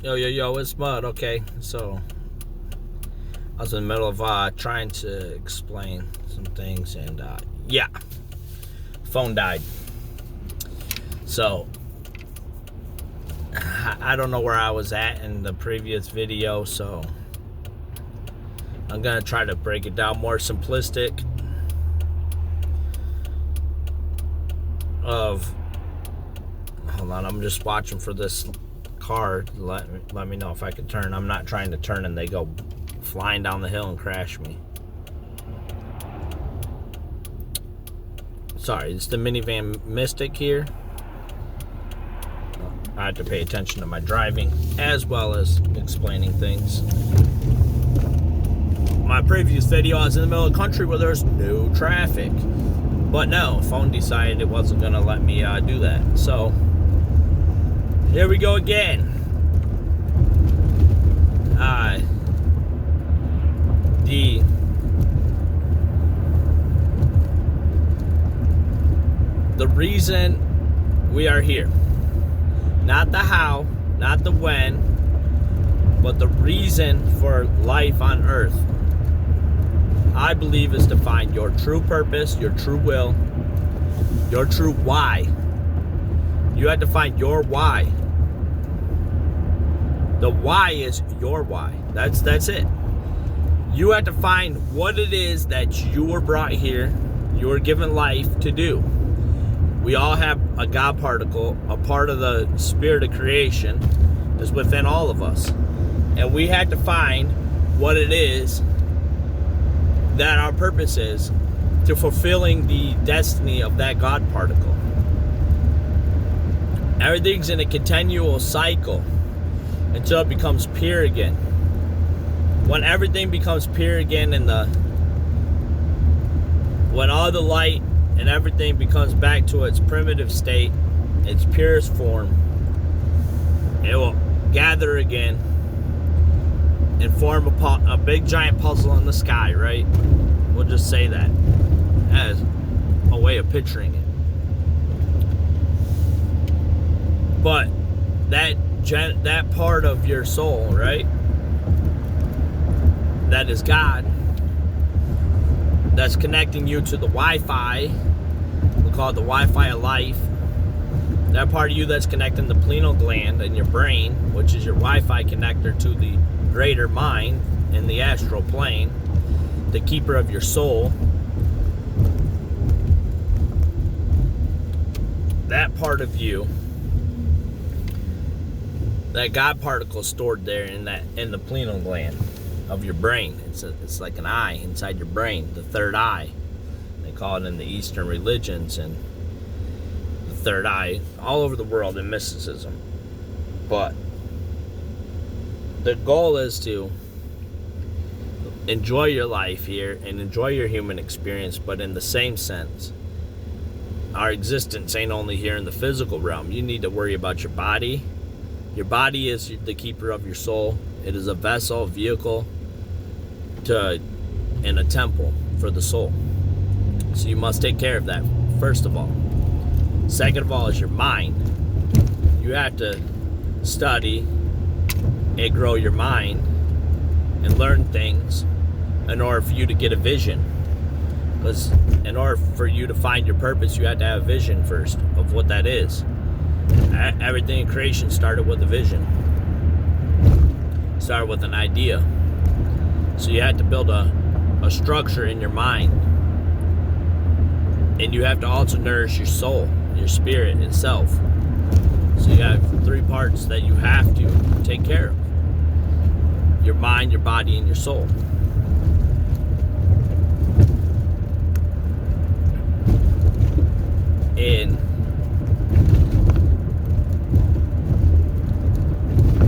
Yo, it's Mud. Okay, so I was in the middle of trying to explain some things, and yeah, phone died. So I don't know where I was at in the previous video, so I'm gonna try to break it down more simplistic. Hold on, I'm just watching for this car. Let me know if I can turn. I'm not trying to turn and they go flying down the hill and crash me. Sorry, it's the Minivan Mystic here. I have to pay attention to my driving as well as explaining things. My previous video, I was in the middle of the country where there's no traffic. But no, phone decided it wasn't going to let me do that. So, here we go again. The reason we are here. Not the how, not the when, but the reason for life on Earth, I believe, is to find your true purpose, your true will, your true why. You have to find your why. The why is your why. That's it. You have to find what it is that you were brought here, you were given life to do. We all have a God particle, a part of the spirit of creation is within all of us. And we had to find what it is that our purpose is to fulfilling the destiny of that God particle. Everything's in a continual cycle until it becomes pure again. When everything becomes pure again when all the light and everything becomes back to its primitive state, its purest form, it will gather again and form a big giant puzzle in the sky, right? We'll just say that as a way of picturing it. But that part of your soul, right? That is God. That's connecting you to the Wi-Fi. We call it the Wi-Fi of life. That part of you that's connecting the pineal gland in your brain, which is your Wi-Fi connector to the greater mind in the astral plane, the keeper of your soul. That part of you, that God particle stored there in the pineal gland of your brain. It's like an eye inside your brain, the third eye. They call it in the Eastern religions, and the third eye all over the world in mysticism. But the goal is to enjoy your life here and enjoy your human experience, but in the same sense, our existence ain't only here in the physical realm. You need to worry about your body. Your body is the keeper of your soul. It is a vessel, a vehicle, and a temple for the soul. So you must take care of that, first of all. Second of all is your mind. You have to study and grow your mind and learn things in order for you to get a vision. Because in order for you to find your purpose, you have to have a vision first of what that is. Everything in creation started with a vision. Started with an idea. So you have to build a structure in your mind. And you have to also nourish your soul, your spirit itself. So you have three parts that you have to take care of: your mind, your body, and your soul. And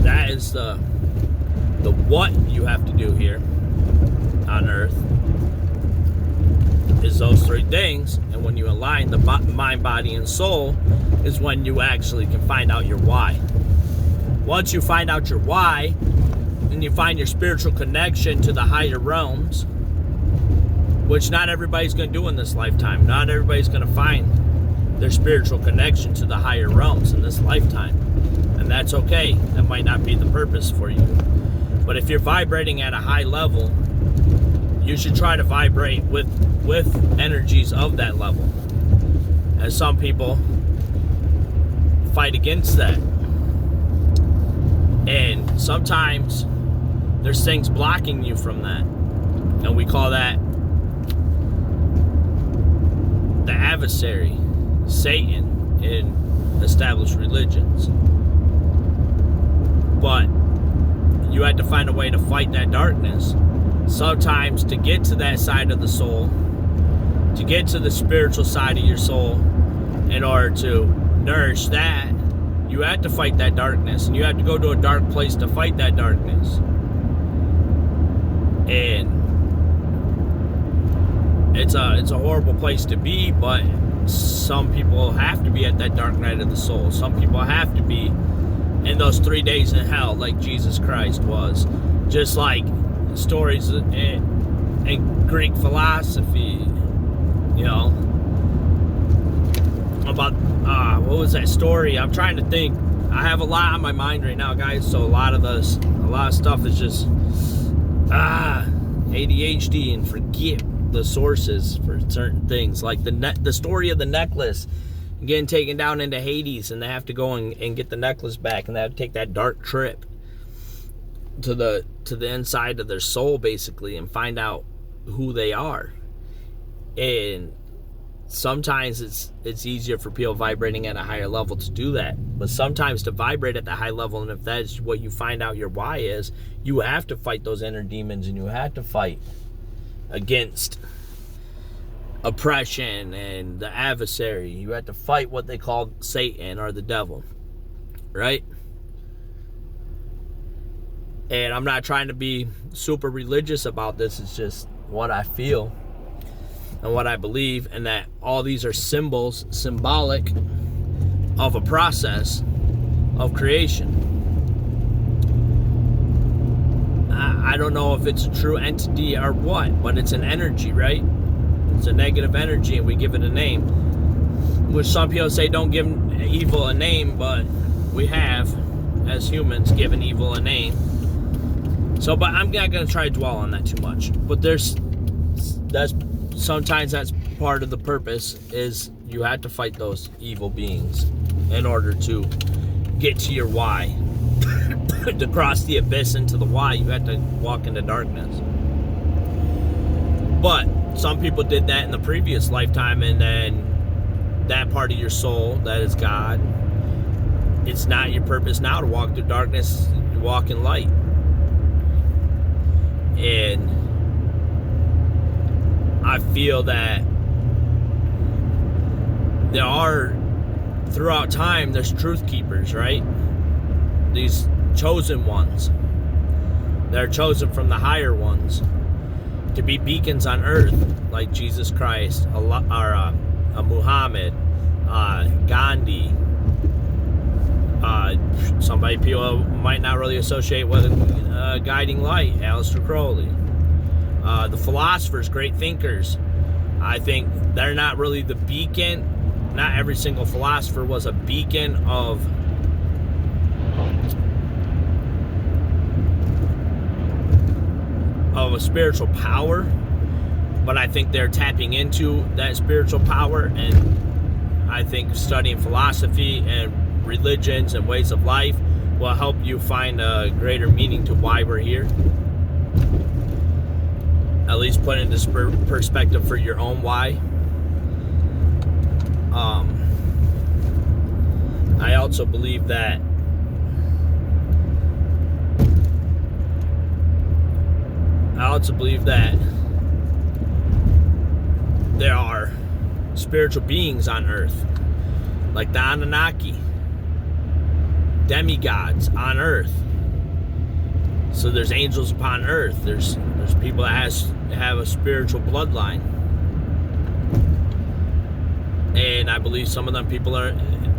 that is the what you have to do here on Earth is those three things. And when you align the mind, body, and soul is when you actually can find out your why. Once you find out your why and you find your spiritual connection to the higher realms, which not everybody's going to do in this lifetime. Not everybody's going to find their spiritual connection to the higher realms in this lifetime. And that's okay. That might not be the purpose for you. But if you're vibrating at a high level, you should try to vibrate with energies of that level. And some people fight against that. And sometimes there's things blocking you from that. And we call that the adversary, Satan, in established religions. But you have to find a way to fight that darkness. Sometimes to get to that side of the soul, to get to the spiritual side of your soul, in order to nourish that, you have to fight that darkness. And you have to go to a dark place to fight that darkness. And it's a horrible place to be, but some people have to be at that dark night of the soul. Some people have to be in those 3 days in hell like Jesus Christ was. Just like stories in Greek philosophy, you know, about, what was that story? I'm trying to think. I have a lot on my mind right now, guys, so a lot of stuff is just, ADHD and forget the sources for certain things, like the story of the necklace getting taken down into Hades, and they have to go and get the necklace back, and they have to take that dark trip to the inside of their soul, basically, and find out who they are. And sometimes it's easier for people vibrating at a higher level to do that, but sometimes to vibrate at the high level, and if that's what you find out your why is, you have to fight those inner demons, and you have to fight against oppression and the adversary. You have to fight what they call Satan or the devil, right? And I'm not trying to be super religious about this. It's just what I feel and what I believe, and that all these are symbolic of a process of creation. I don't know if it's a true entity or what, but it's an energy, right? It's a negative energy, and we give it a name. Which some people say don't give evil a name, but we have, as humans, given evil a name. So, but I'm not going to try to dwell on that too much. But sometimes that's part of the purpose, is you have to fight those evil beings in order to get to your why. To cross the abyss into the why, you have to walk into darkness. But some people did that in the previous lifetime, and then that part of your soul, that is God, it's not your purpose now to walk through darkness. You walk in light. And I feel that there are, throughout time, there's truth keepers, right? These chosen ones. They're chosen from the higher ones to be beacons on earth, like Jesus Christ, Muhammad, Gandhi. People might not really associate with a guiding light, Aleister Crowley. The philosophers, great thinkers, I think they're not really the beacon. Not every single philosopher was a beacon of a spiritual power, but I think they're tapping into that spiritual power, and I think studying philosophy and religions and ways of life will help you find a greater meaning to why we're here. At least put into perspective for your own why. I also believe that there are spiritual beings on earth, like the Anunnaki, demigods on earth. So there's angels upon earth. There's people that have a spiritual bloodline, and I believe some of them people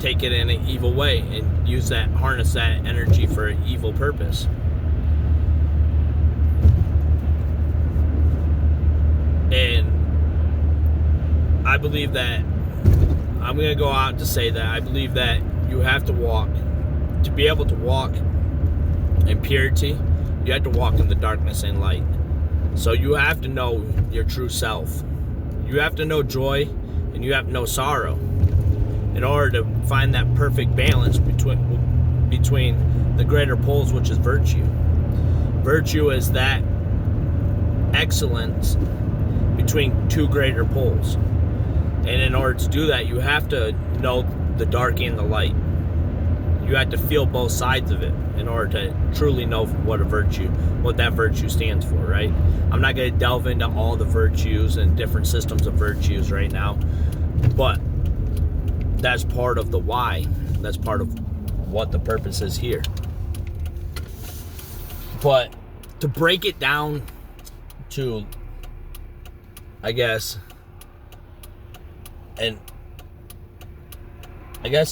take it in an evil way and harness that energy for an evil purpose. And I believe that, I'm going to go out to say that I believe that you have to walk to be able to walk in purity, you have to walk in the darkness and light. So you have to know your true self. You have to know joy, and you have to know sorrow in order to find that perfect balance between the greater poles, which is virtue. Virtue is that excellence between two greater poles. And in order to do that, you have to know the dark and the light. You have to feel both sides of it in order to truly know what that virtue stands for, right? I'm not going to delve into all the virtues and different systems of virtues right now, but that's part of the why. That's part of what the purpose is here. But to break it down to, I guess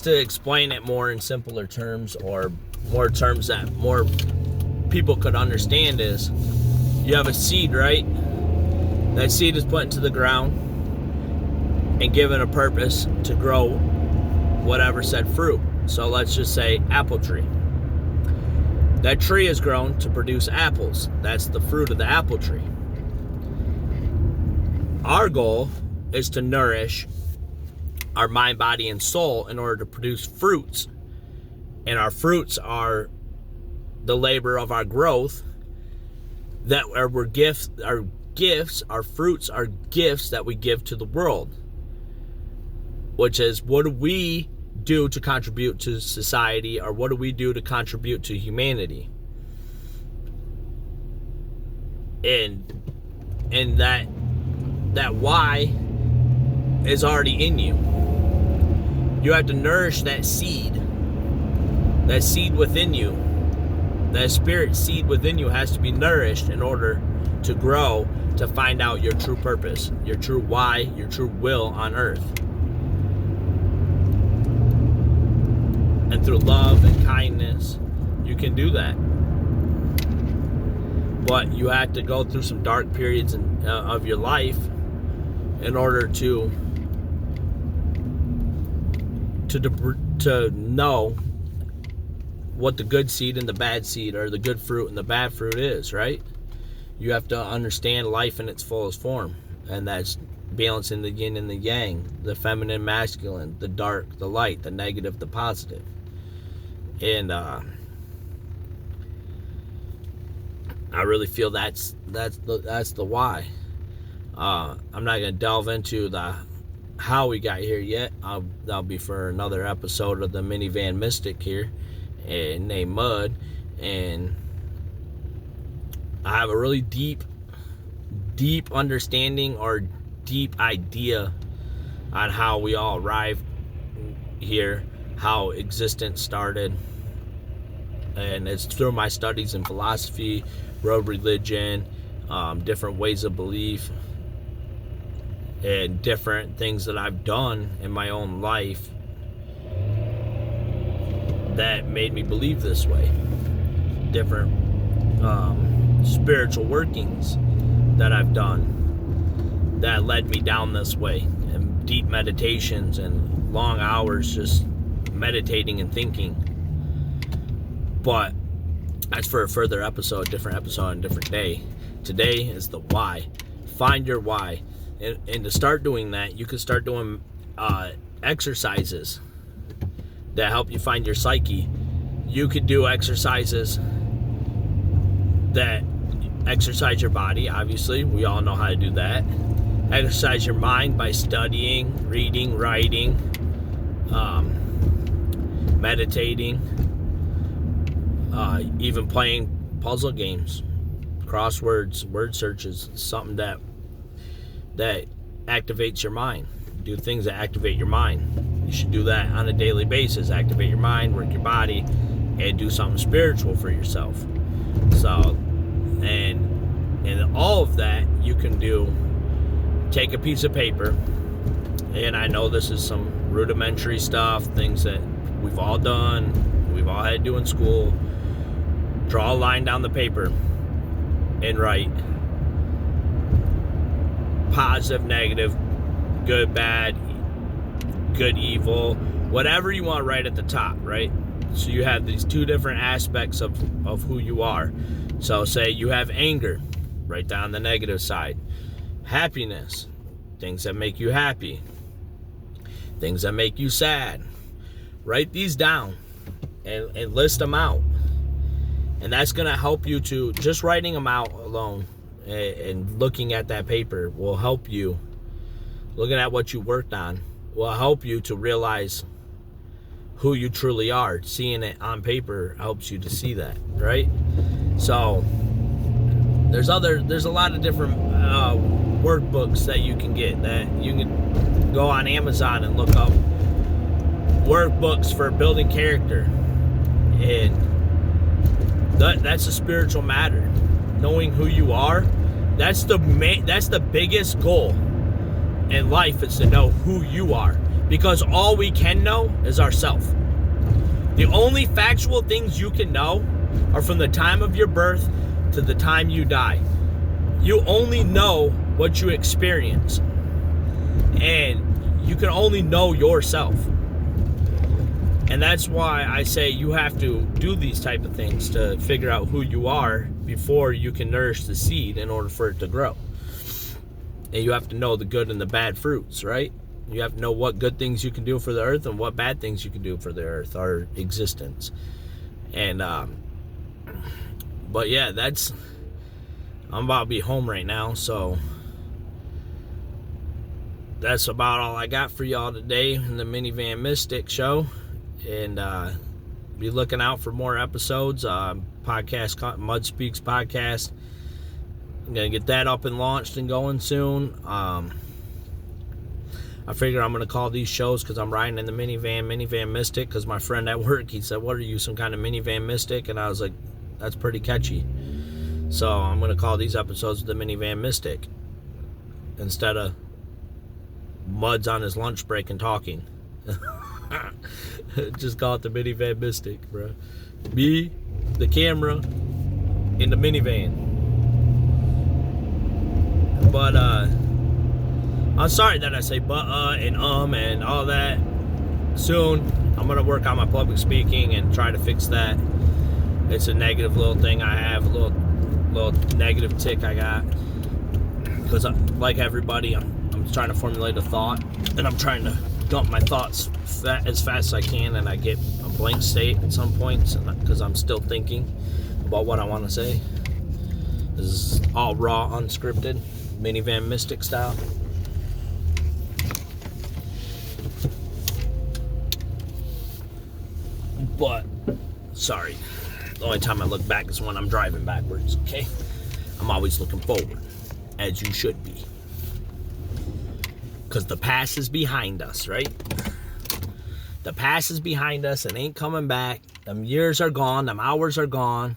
to explain it more in simpler terms, or more terms that more people could understand, is you have a seed, right? That seed is put into the ground and given a purpose to grow whatever said fruit. So let's just say apple tree. That tree is grown to produce apples. That's the fruit of the apple tree. Our goal is to nourish our mind, body, and soul in order to produce fruits. And our fruits are the labor of our growth, that our fruits are gifts that we give to the world, which is, what do we do to contribute to society, or what do we do to contribute to humanity? And that why is already in you. You have to nourish that seed within you. That spirit seed within you has to be nourished in order to grow, to find out your true purpose, your true why, your true will on earth. And through love and kindness, you can do that. But you have to go through some dark periods of your life in order to know what the good seed and the bad seed, or the good fruit and the bad fruit is, right? You have to understand life in its fullest form, and that's balancing the yin and the yang, the feminine, masculine, the dark, the light, the negative, the positive. And I really feel that's the why. I'm not going to delve into the how we got here yet. That'll be for another episode of the Minivan Mystic here, named Mud. And I have a really deep understanding, or deep idea on how we all arrived here, how existence started. And it's through my studies in philosophy, world religion, different ways of belief, and different things that I've done in my own life that made me believe this way. Different spiritual workings that I've done that led me down this way, and deep meditations and long hours just meditating and thinking. But that's for a further episode, different episode on a different day. Today is the why. Find your why. And to start doing that, you can start doing exercises that help you find your psyche. You could do exercises that exercise your body, obviously. We all know how to do that. Exercise your mind by studying, reading, writing, meditating, even playing puzzle games, crosswords, word searches, something that activates your mind. Do things that activate your mind. You should do that on a daily basis. Activate your mind, work your body, and do something spiritual for yourself. So, and all of that you can do. Take a piece of paper, and I know this is some rudimentary stuff, things that we've all done, we've all had to do in school. Draw a line down the paper and write positive, negative, good, bad, good, evil, whatever you want to write at the top, right? So you have these two different aspects of who you are. So say you have anger, write down the negative side. Happiness, things that make you happy. Things that make you sad. Write these down and list them out. And that's going to help you to, just writing them out alone and looking at that paper will help you. Looking at what you worked on will help you to realize who you truly are. Seeing it on paper helps you to see that, right? So there's a lot of different workbooks that you can get, that you can go on Amazon and look up workbooks for building character, and that's a spiritual matter. Knowing who you are, that's the biggest goal in life, is to know who you are, because all we can know is ourselves. The only factual things you can know are from the time of your birth to the time you die. You only know what you experience, and you can only know yourself. And that's why I say you have to do these type of things to figure out who you are before you can nourish the seed in order for it to grow. And you have to know the good and the bad fruits, right? You have to know what good things you can do for the earth and what bad things you can do for the earth, our existence. And but yeah, I'm about to be home right now, so that's about all I got for y'all today in the Minivan Mystic show. And be looking out for more episodes. Podcast, Mud Speaks podcast. I'm gonna get that up and launched and going soon. I figure I'm gonna call these shows, because I'm riding in the Minivan Mystic, because my friend at work, he said, "What are you, some kind of Minivan Mystic?" And I was like, that's pretty catchy. So I'm gonna call these episodes the Minivan Mystic instead of Mud's on his lunch break and talking. Just call it the Minivan Mystic, bro. Me, the camera, in the minivan. But I'm sorry that I say and all that. Soon I'm gonna work on my public speaking and try to fix that. It's a negative little thing I have, a little negative tick I got, because like everybody, I'm trying to formulate a thought, and I'm trying to dump my thoughts as fast as I can, and I get a blank state at some points because I'm still thinking about what I want to say. This is all raw, unscripted, Minivan Mystic style. But sorry, the only time I look back is when I'm driving backwards. Okay, I'm always looking forward, as you should be. Because the past is behind us, right? The past is behind us and ain't coming back. Them years are gone. Them hours are gone.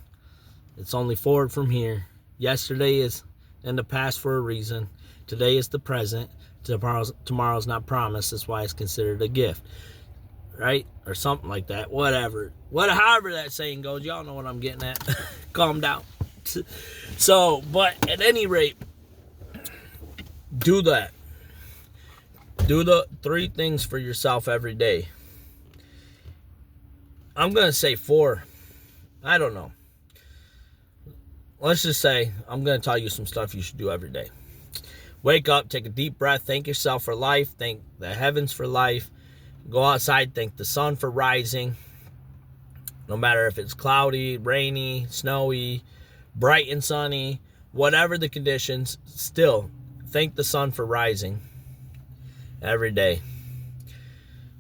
It's only forward from here. Yesterday is in the past for a reason. Today is the present. Tomorrow's not promised. That's why it's considered a gift. Right? Or something like that. Whatever. However that saying goes. Y'all know what I'm getting at. Calm down. So, but at any rate, do that. Do the 3 things for yourself every day. I'm going to say 4. I don't know. Let's just say I'm going to tell you some stuff you should do every day. Wake up, take a deep breath, thank yourself for life, thank the heavens for life. Go outside, thank the sun for rising. No matter if it's cloudy, rainy, snowy, bright and sunny, whatever the conditions, still thank the sun for rising. Every day.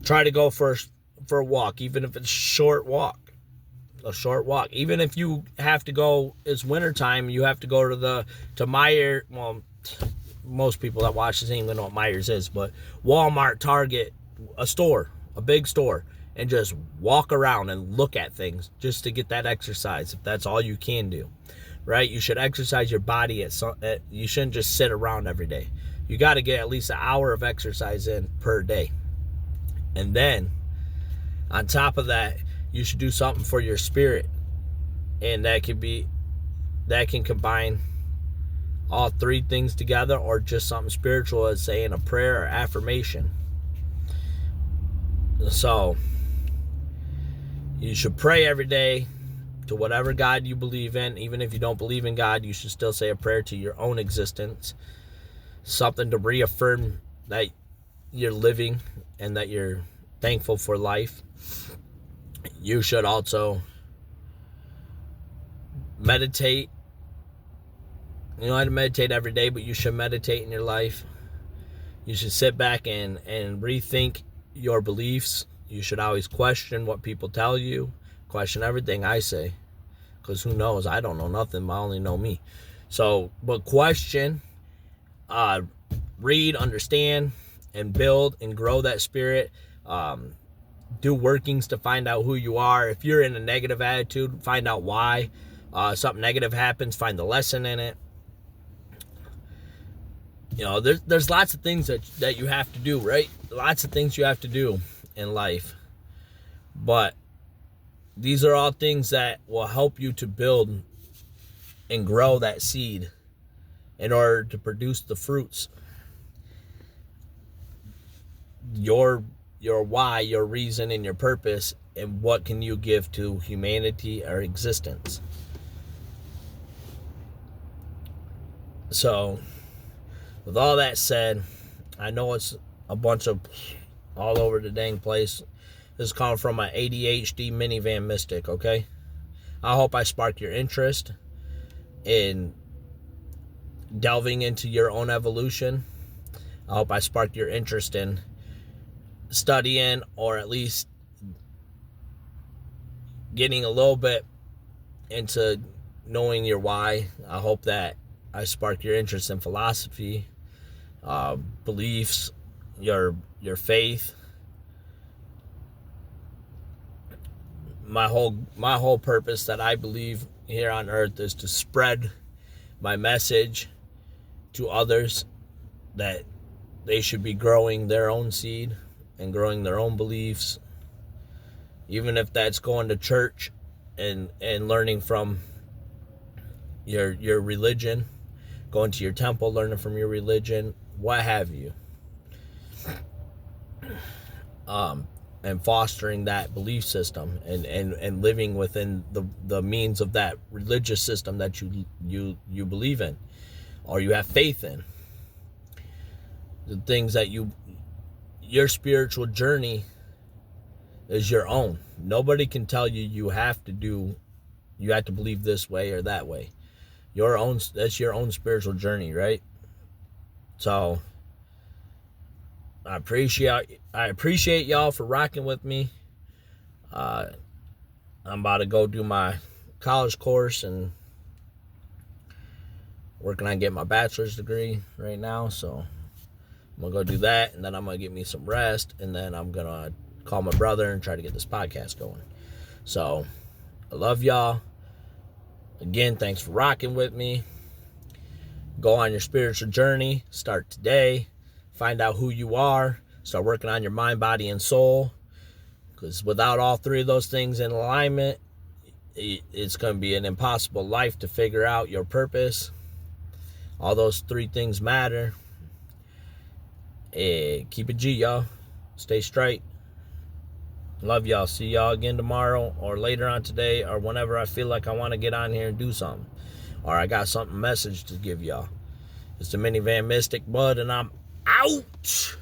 Try to go for a walk, even if it's a short walk. Even if you have to go, it's wintertime, you have to go to Meijer. Well, most people that watch this ain't even know what Meijer's is, but Walmart, Target, a big store, and just walk around and look at things just to get that exercise, if that's all you can do. Right? You should exercise your body you shouldn't just sit around every day. You got to get at least an hour of exercise in per day. And then, on top of that, you should do something for your spirit. And that can combine all 3 things together, or just something spiritual as saying a prayer or affirmation. So, You should pray every day to whatever God you believe in. Even if you don't believe in God, you should still say a prayer to your own existence. Something to reaffirm that you're living and that you're thankful for life. You should also meditate. You don't have to meditate every day, but you should meditate in your life. You should sit back and rethink your beliefs. You should always question what people tell you. Question everything I say. Because who knows? I don't know nothing. I only know me. So, but question, read, understand, and build and grow that spirit. Do workings to find out who you are. If you're in a negative attitude, find out why. Something negative happens, find the lesson in it. You know, there's lots of things that you have to do, right? Lots of things you have to do in life. But these are all things that will help you to build and grow that seed in order to produce the fruits. Your why, your reason, and your purpose, and what can you give to humanity or existence. So, with all that said, I know it's a bunch of all over the dang place. This is coming from my ADHD Minivan Mystic, okay? I hope I spark your interest in delving into your own evolution. I hope I sparked your interest in studying, or at least getting a little bit into knowing your why. I hope that I spark your interest in philosophy, beliefs, your faith. My whole purpose that I believe here on earth is to spread my message to others, that they should be growing their own seed and growing their own beliefs, even if that's going to church and learning from your religion, going to your temple, learning from your religion, what have you, and fostering that belief system and living within the means of that religious system that you believe in, or you have faith in. The things that your spiritual journey is your own. Nobody can tell you you have to believe this way or that way. That's your own spiritual journey, right? So I appreciate y'all for rocking with me. I'm about to go do my college course and working on getting my bachelor's degree right now. So I'm going to go do that, and then I'm going to get me some rest, and then I'm going to call my brother and try to get this podcast going. So I love y'all. Again, thanks for rocking with me. Go on your spiritual journey. Start today. Find out who you are. Start working on your mind, body, and soul. Because without all three of those things in alignment, it's going to be an impossible life to figure out your purpose. All those three things matter. Keep it G, y'all. Stay straight. Love y'all. See y'all again tomorrow or later on today, or whenever I feel like I want to get on here and do something, or I got something message to give y'all. It's the Minivan Mystic Bud, and I'm out.